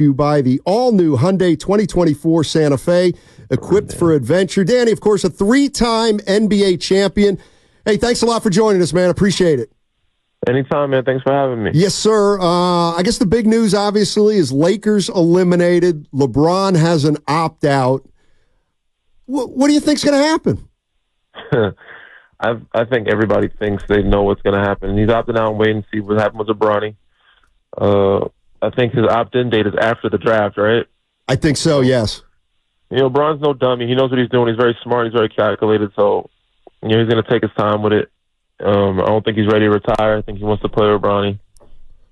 to you by the all-new Hyundai 2024 Santa Fe, equipped for adventure. Danny, of course, a three-time NBA champion. Hey, thanks a lot for joining us, man. Appreciate it. Anytime, man. Thanks for having me. Yes, sir. I guess the big news, obviously, is Lakers eliminated. LeBron has an opt-out. What do you think's going to happen? I think everybody thinks they know what's going to happen. He's opting out and waiting and see what happens with Bronny. I think his opt-in date is after the draft, right? I think so, yes. You know, Bron's no dummy. He knows what he's doing. He's very smart. He's very calculated. So, you know, he's going to take his time with it. I don't think he's ready to retire. I think he wants to play with Bronny.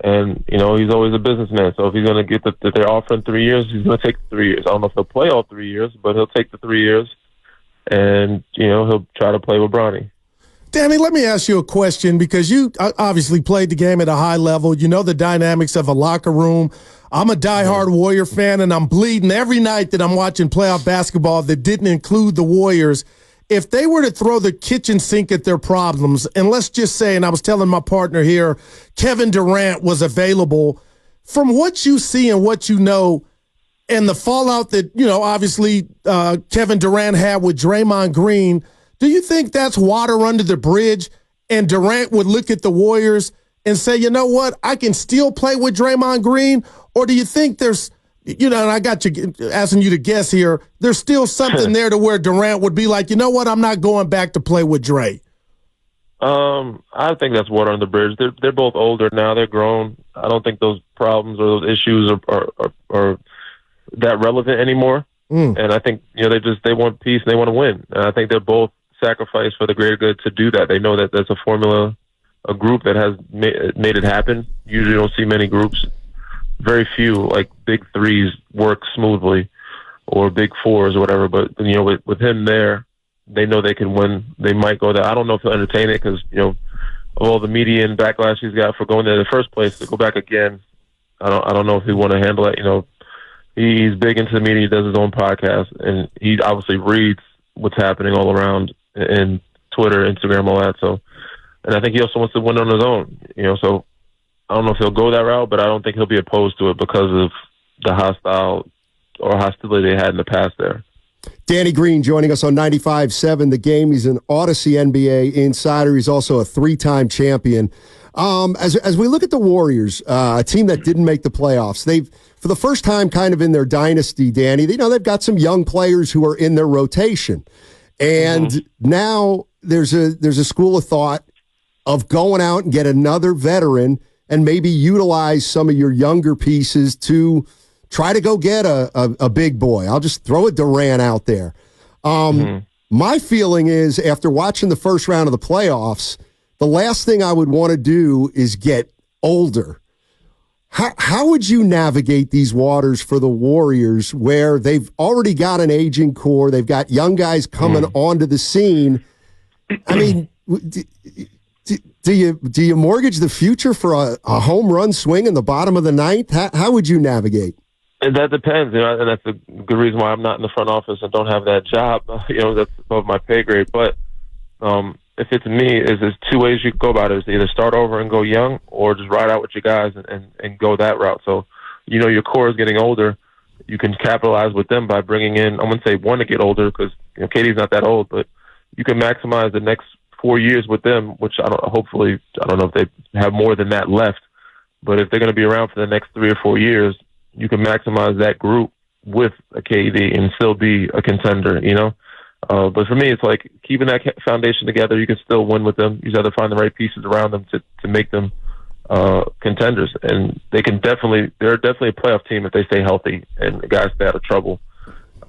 And, you know, he's always a businessman. So if he's going to get that they're offering 3 years, he's going to take the 3 years. I don't know if he'll play all 3 years, but he'll take the 3 years. And, you know, he'll try to play with Bronny. Danny, let me ask you a question, because you obviously played the game at a high level. You know the dynamics of a locker room. I'm a diehard Warrior fan, and I'm bleeding every night that I'm watching playoff basketball that didn't include the Warriors. If they were to throw the kitchen sink at their problems, and let's just say, and I was telling my partner here, Kevin Durant was available, from what you see and what you know, and the fallout that, you know, obviously Kevin Durant had with Draymond Green, do you think that's water under the bridge, and Durant would look at the Warriors and say, you know what, I can still play with Draymond Green? Or do you think there's, you know, and I got you asking you to guess here, there's still something there to where Durant would be like, you know what, I'm not going back to play with Dre? I think that's water under the bridge. They're both older now. They're grown. I don't think those problems or those issues are that relevant anymore. And I think, you know, they want peace and they want to win. And I think they're both sacrificed for the greater good to do that. They know that there's a formula, a group that has made it happen. Usually don't see many groups. Very few, like big threes, work smoothly, or big fours or whatever. But, you know, with him there, they know they can win. They might go there. I don't know if he'll entertain it because, you know, of all the media and backlash he's got for going there in the first place, to go back again, I don't know if he want to handle it. You know, he's big into the media. He does his own podcast, and he obviously reads what's happening all around in Twitter, Instagram, all that. So, and I think he also wants to win on his own. You know, so I don't know if he'll go that route, but I don't think he'll be opposed to it because of the hostility they had in the past there. Danny Green joining us on 95.7 The Game. He's an Audacy NBA insider. He's also a three-time champion. As we look at the Warriors, a team that didn't make the playoffs, they've, for the first time kind of in their dynasty, Danny, you know, they've got some young players who are in their rotation. And now there's a school of thought of going out and get another veteran and maybe utilize some of your younger pieces to try to go get a big boy. I'll just throw a Durant out there. My feeling is, after watching the first round of the playoffs, the last thing I would want to do is get older. How would you navigate these waters for the Warriors, where they've already got an aging core, they've got young guys coming onto the scene? I mean, do you mortgage the future for a home run swing in the bottom of the ninth? How would you navigate? And that depends, you know, and that's a good reason why I'm not in the front office and don't have that job. You know, that's above my pay grade. But if it's me, there's two ways you can go about it. It's either start over and go young, or just ride out with your guys and go that route. So, you know, your core is getting older. You can capitalize with them by bringing in, I wouldn't say one to get older, because, you know, KD's not that old, but you can maximize the next 4 years with them, which I don't know if they have more than that left. But if they're going to be around for the next 3 or 4 years, you can maximize that group with a KD and still be a contender, you know? But for me, it's like keeping that foundation together. You can still win with them. You just have to find the right pieces around them to make them contenders. And they're definitely a playoff team if they stay healthy and the guys stay out of trouble.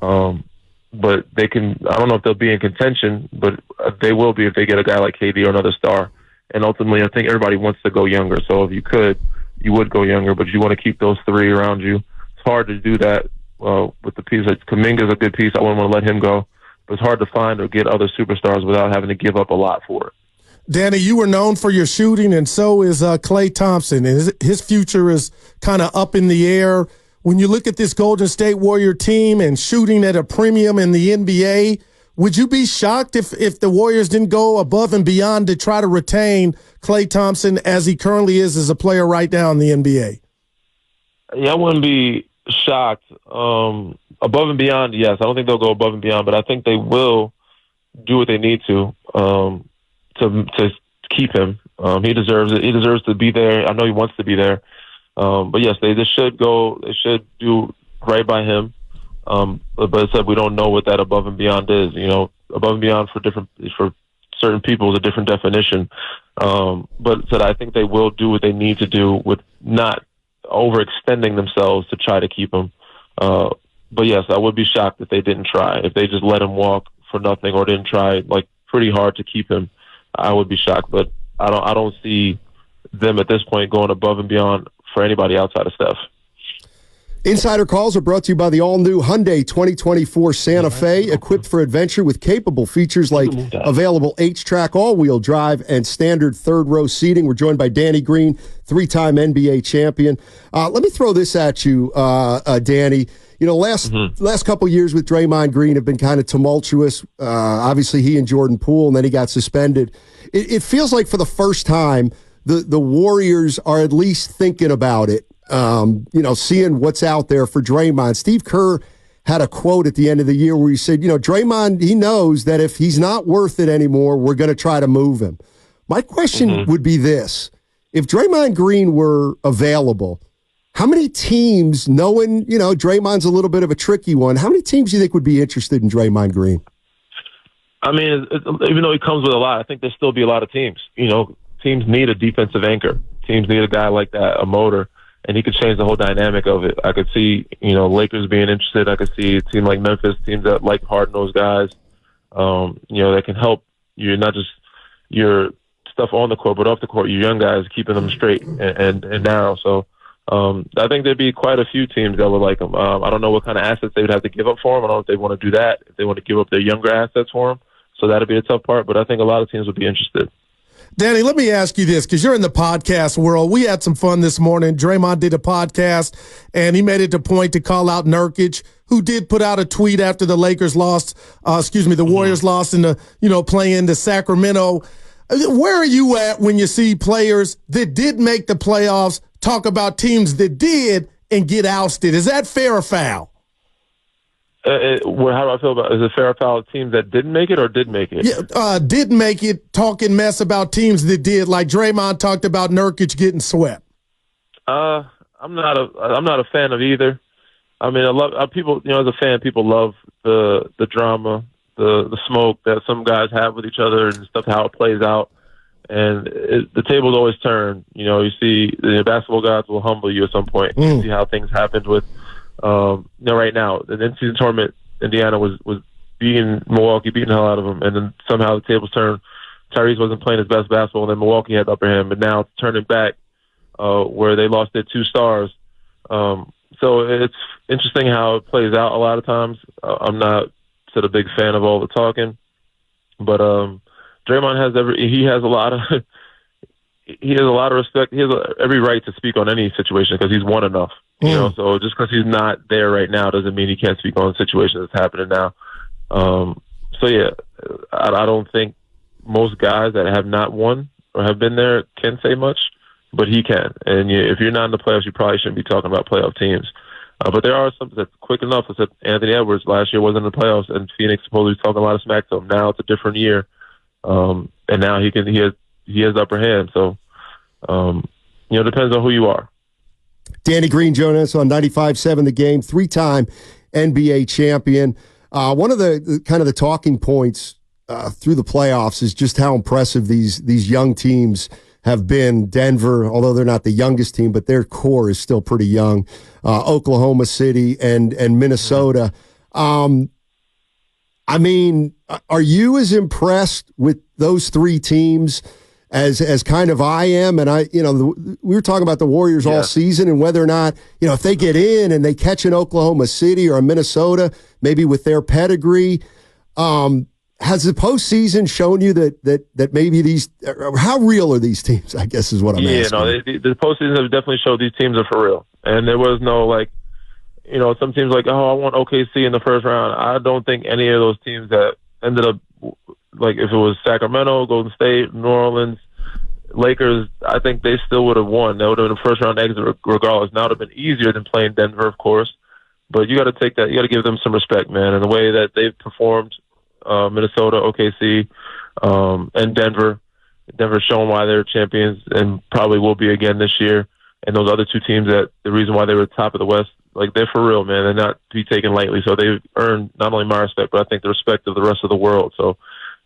But they can, I don't know if they'll be in contention, but they will be if they get a guy like KD or another star. And ultimately, I think everybody wants to go younger. So if you could, you would go younger, but you want to keep those three around you. It's hard to do that with the piece. Like Kuminga's a good piece. I wouldn't want to let him go. But it's hard to find or get other superstars without having to give up a lot for it. Danny, you were known for your shooting, and so is Klay Thompson. His future is kind of up in the air. When you look at this Golden State Warrior team and shooting at a premium in the NBA, would you be shocked if the Warriors didn't go above and beyond to try to retain Klay Thompson as he currently is as a player right now in the NBA? Yeah, I wouldn't be shocked. Above and beyond, yes. I don't think they'll go above and beyond, but I think they will do what they need to keep him. He deserves it. He deserves to be there. I know he wants to be there. But yes, they should go. They should do right by him. But I said we don't know what that above and beyond is. Above and beyond for certain people is a different definition. But said I think they will do what they need to do with not overextending themselves to try to keep him. But yes, I would be shocked if they didn't try. If they just let him walk for nothing or didn't try pretty hard to keep him, I would be shocked. But I don't see them at this point going above and beyond for anybody outside of Steph. Insider calls are brought to you by the all-new Hyundai 2024 Santa Fe, equipped for adventure with capable features like available H-Track all-wheel drive and standard third-row seating. We're joined by Danny Green, three-time NBA champion. Let me throw this at you, Danny. Last couple years with Draymond Green have been kind of tumultuous. Obviously, he and Jordan Poole, and then he got suspended. It feels like for the first time, the Warriors are at least thinking about it. Seeing what's out there for Draymond. Steve Kerr had a quote at the end of the year where he said, Draymond, he knows that if he's not worth it anymore, we're going to try to move him. My question would be this. If Draymond Green were available, how many teams, knowing, Draymond's a little bit of a tricky one, how many teams do you think would be interested in Draymond Green? I mean, even though he comes with a lot, I think there'll still be a lot of teams. Teams need a defensive anchor. Teams need a guy like that, a motor. And he could change the whole dynamic of it. I could see, Lakers being interested. I could see a team like Memphis, teams that like hard-nosed guys, that can help you, not just your stuff on the court, but off the court, your young guys, keeping them straight and narrow. So I think there'd be quite a few teams that would like him. I don't know what kind of assets they would have to give up for him. I don't know if they want to do that, if they want to give up their younger assets for him. So that'd be a tough part, but I think a lot of teams would be interested. Danny, let me ask you this, because you're in the podcast world. We had some fun this morning. Draymond did a podcast, and he made it a point to call out Nurkic, who did put out a tweet after the Lakers lost, the Warriors lost in the, play-in to Sacramento. Where are you at when you see players that did make the playoffs talk about teams that did and get ousted? Is that fair or foul? How do I feel about it? Is it fair or foul teams that didn't make it or did make it? Yeah, didn't make it, talking mess about teams that did, like Draymond talked about Nurkic getting swept. I'm not a fan of either. I mean, I love people. As a fan, people love the drama, the smoke that some guys have with each other and stuff, how it plays out. And the tables always turn. You see the basketball gods will humble you at some point. You see how things happened with. Right now, the in-season tournament, Indiana was beating Milwaukee, beating the hell out of them, and then somehow the tables turned. Tyrese wasn't playing his best basketball, and then Milwaukee had the upper hand, but now it's turning back where they lost their two stars. So it's interesting how it plays out a lot of times. I'm not a big fan of all the talking, but Draymond has a lot of respect. He has every right to speak on any situation because he's won enough. So just because he's not there right now doesn't mean he can't speak on the situation that's happening now. I don't think most guys that have not won or have been there can say much, but he can. And if you're not in the playoffs, you probably shouldn't be talking about playoff teams. But there are some that's quick enough. I said Anthony Edwards last year wasn't in the playoffs, and Phoenix supposedly was talking a lot of smack to him. Now it's a different year, and now he has the upper hand. So it depends on who you are. Danny Green joining us on 95.7 The Game, three-time NBA champion. One of the kind of the talking points through the playoffs is just how impressive these young teams have been. Denver, although they're not the youngest team, but their core is still pretty young. Oklahoma City and Minnesota. I mean, are you as impressed with those three teams as kind of I am? And we were talking about the Warriors all season and whether or not, if they get in and they catch an Oklahoma City or a Minnesota, maybe with their pedigree, has the postseason shown you that maybe how real are these teams, I guess is what I'm asking. The postseason have definitely showed these teams are for real. And there was no some teams I want OKC in the first round. I don't think any of those teams that ended up, if it was Sacramento, Golden State, New Orleans, Lakers, I think they still would have won. They would have been a first-round exit regardless. Now it would have been easier than playing Denver, of course. But you got to take that. You got to give them some respect, man. And the way that they've performed, Minnesota, OKC, and Denver. Denver's shown why they're champions and probably will be again this year. And those other two teams, that the reason why they were top of the West, like, they're for real, man. They're not to be taken lightly. So they've earned not only my respect, but I think the respect of the rest of the world. So,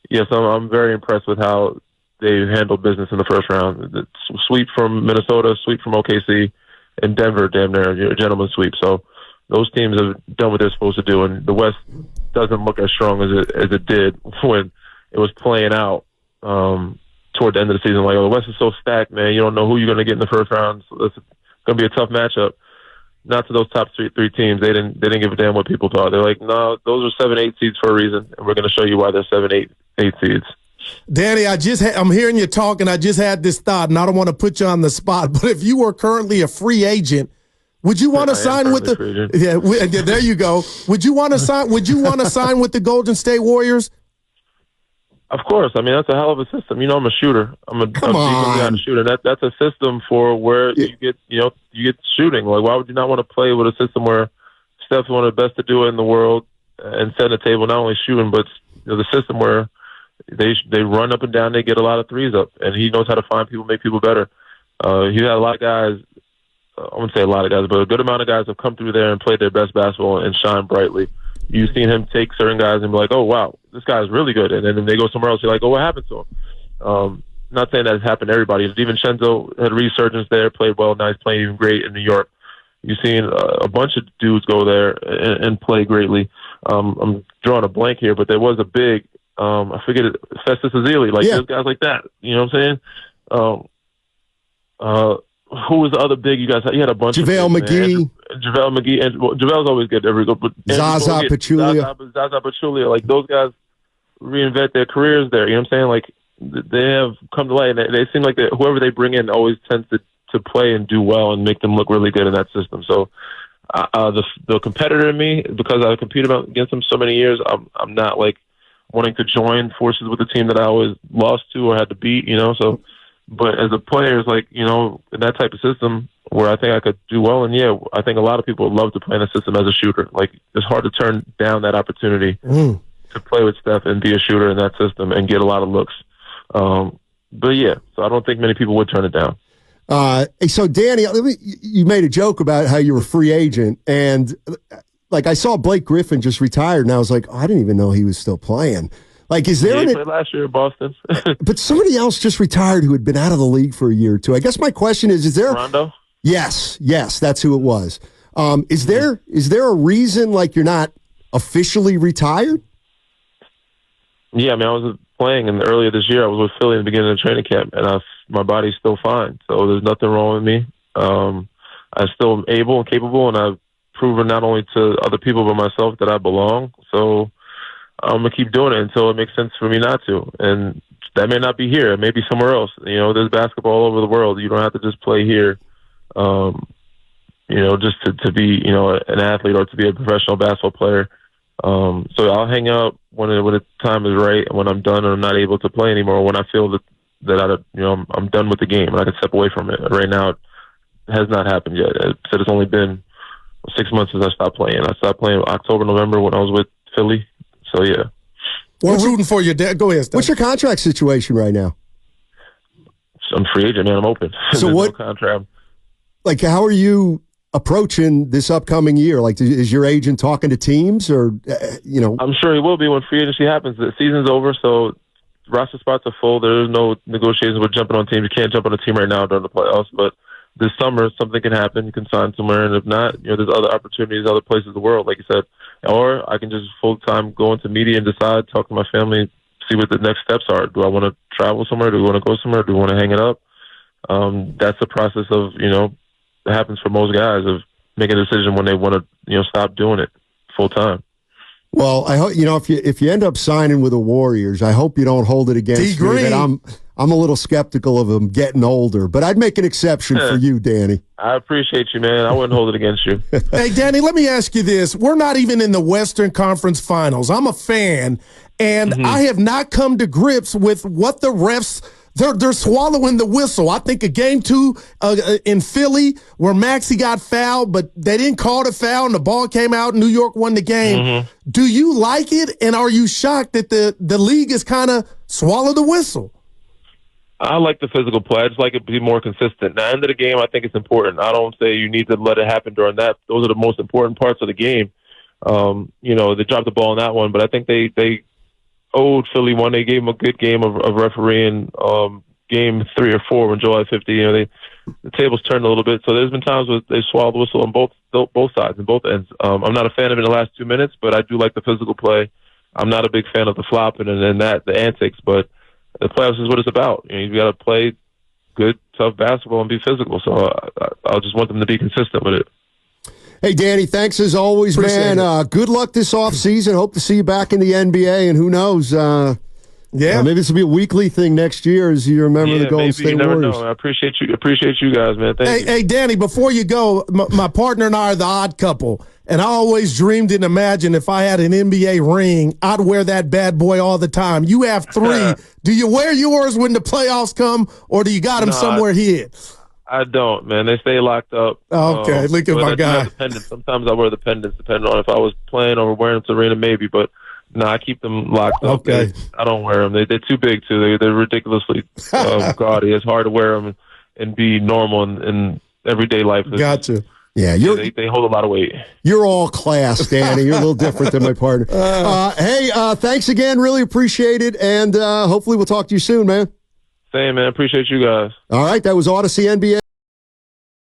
yes, I'm very impressed with how they handled business in the first round. The sweep from Minnesota, sweep from OKC, and Denver, damn near a gentleman's sweep. So those teams have done what they're supposed to do, and the West doesn't look as strong as it did when it was playing out toward the end of the season. Like, oh, the West is so stacked, man. You don't know who you're going to get in the first round. So it's going to be a tough matchup. Not to those top three teams. They didn't give a damn what people thought. They're like, no, those are 7-8 seeds for a reason, and we're going to show you why they're 7-8 seeds. Danny, I'm hearing you talk, and I just had this thought, and I don't want to put you on the spot, but if you were currently a free agent, would you want to sign with the? Yeah, there you go. Would you want to sign? Would you want to sign with the Golden State Warriors? Of course. I mean, that's a hell of a system. You know, I'm a shooter. I'm a defensive shooter. That's a system for where you get shooting. Like, why would you not want to play with a system where Steph's one of the best to do it in the world and set a table, not only shooting, but the system where they run up and down, they get a lot of threes up, and he knows how to find people, make people better. He had a lot of guys. I wouldn't say a lot of guys, but a good amount of guys have come through there and played their best basketball and shine brightly. You've seen him take certain guys and be like, oh, wow, this guy is really good. And then they go somewhere else. You're like, oh, what happened to him? Not saying that has happened to everybody. DiVincenzo had a resurgence there, played well. Now he's playing even great in New York. You've seen a bunch of dudes go there and play greatly. I'm drawing a blank here, but there was a big, I forget it, Festus Ezeli. Like, there's guys like that. You know what I'm saying? Who was the other big you guys had? You had a bunch of JaVale McGee. JaVale McGee. And JaVale's always good every go. But Zaza Pachulia. Zaza Pachulia. Like, those guys reinvent their careers there. You know what I'm saying? Like, they have come to light. And they seem like whoever they bring in always tends to play and do well and make them look really good in that system. So the competitor in me, because I competed against them so many years, I'm not, like, wanting to join forces with the team that I always lost to or had to beat, you know? So, but as a player, it's like, you know, in that type of system where I think I could do well. And yeah, I think a lot of people would love to play in a system as a shooter. Like, it's hard to turn down that opportunity to play with Steph and be a shooter in that system and get a lot of looks. But yeah, so I don't think many people would turn it down. So Danny, you made a joke about how you were a free agent, and like, I saw Blake Griffin just retired, and I was like, oh, I didn't even know he was still playing. Like, is there he played last year in Boston? But somebody else just retired who had been out of the league for a year or two. I guess my question is there Rondo? Yes, that's who it was. Is there a reason, like, you're not officially retired? Yeah, I mean, I was playing, and earlier this year I was with Philly in the beginning of the training camp, and my body's still fine, so there's nothing wrong with me. I'm still able and capable, and I've proven not only to other people but myself that I belong. So I'm going to keep doing it until it makes sense for me not to. And that may not be here. It may be somewhere else. You know, there's basketball all over the world. You don't have to just play here, you know, just to be, you know, an athlete or to be a professional basketball player. So I'll hang up when the time is right and when I'm done and I'm not able to play anymore, when I feel that I'm done with the game and I can step away from it. Right now, it has not happened yet. I said it's only been 6 months since I stopped playing. I stopped playing October, November when I was with Philly. So, yeah. We're rooting for you, Dad. Go ahead, Steph. What's your contract situation right now? I'm free agent, man. I'm open. So what? No contract. Like, how are you approaching this upcoming year? Like, is your agent talking to teams, or you know? I'm sure he will be when free agency happens. The season's over, so roster spots are full. There's no negotiations with jumping on teams. You can't jump on a team right now during the playoffs, but this summer something can happen. You can sign somewhere, and if not, you know, there's other opportunities, other places in the world, like you said. Or I can just full time go into media and decide, talk to my family, see what the next steps are. Do I want to travel somewhere? Do we want to go somewhere? Do we want to hang it up? That's the process of, you know, that happens for most guys, of making a decision when they want to, you know, stop doing it full time. Well, I hope, you know, if you end up signing with the Warriors, I hope you don't hold it against me that I'm a little skeptical of them getting older, but I'd make an exception for you, Danny. I appreciate you, man. I wouldn't hold it against you. Hey, Danny, let me ask you this. We're not even in the Western Conference Finals. I'm a fan, and I have not come to grips with what the refs They're swallowing the whistle. I think a game 2 in Philly where Maxey got fouled, but they didn't call the foul and the ball came out. New York won the game. Mm-hmm. Do you like it, and are you shocked that the league is kind of swallow the whistle? I like the physical play. I just like it to be more consistent. At the end of the game, I think it's important. I don't say you need to let it happen during that. Those are the most important parts of the game. They dropped the ball in that one, but I think they owed Philly one. They gave them a good game of refereeing game 3 or 4 when July 50. The tables turned a little bit. So there's been times where they swallowed the whistle on both sides and both ends. I'm not a fan of it in the last 2 minutes, but I do like the physical play. I'm not a big fan of the flopping and the antics, but the playoffs is what it's about. You've got to play good, tough basketball and be physical. So I just want them to be consistent with it. Hey, Danny, thanks as always, Appreciate man. Good luck this offseason. Hope to see you back in the NBA, and who knows, maybe this will be a weekly thing next year as you remember the Golden State Warriors. You never know. I appreciate you guys, man. Thank you. Hey, Danny, before you go, my partner and I are the odd couple, and I always dreamed and imagined if I had an NBA ring, I'd wear that bad boy all the time. You have 3. Do you wear yours when the playoffs come, or do you got them somewhere hid? I don't, man. They stay locked up. Okay, look at my guy. Sometimes I wear the pendants, depending on if I was playing or wearing them to arena, maybe. But no, I keep them locked up. Okay. I don't wear them. They're too big, too. They're ridiculously gaudy. It's hard to wear them and be normal in everyday life. Gotcha. Yeah, they hold a lot of weight. You're all class, Danny. You're a little different than my partner. Hey, thanks again. Really appreciate it, and hopefully we'll talk to you soon, man. Same, man. Appreciate you guys. All right, that was Audacy NBA.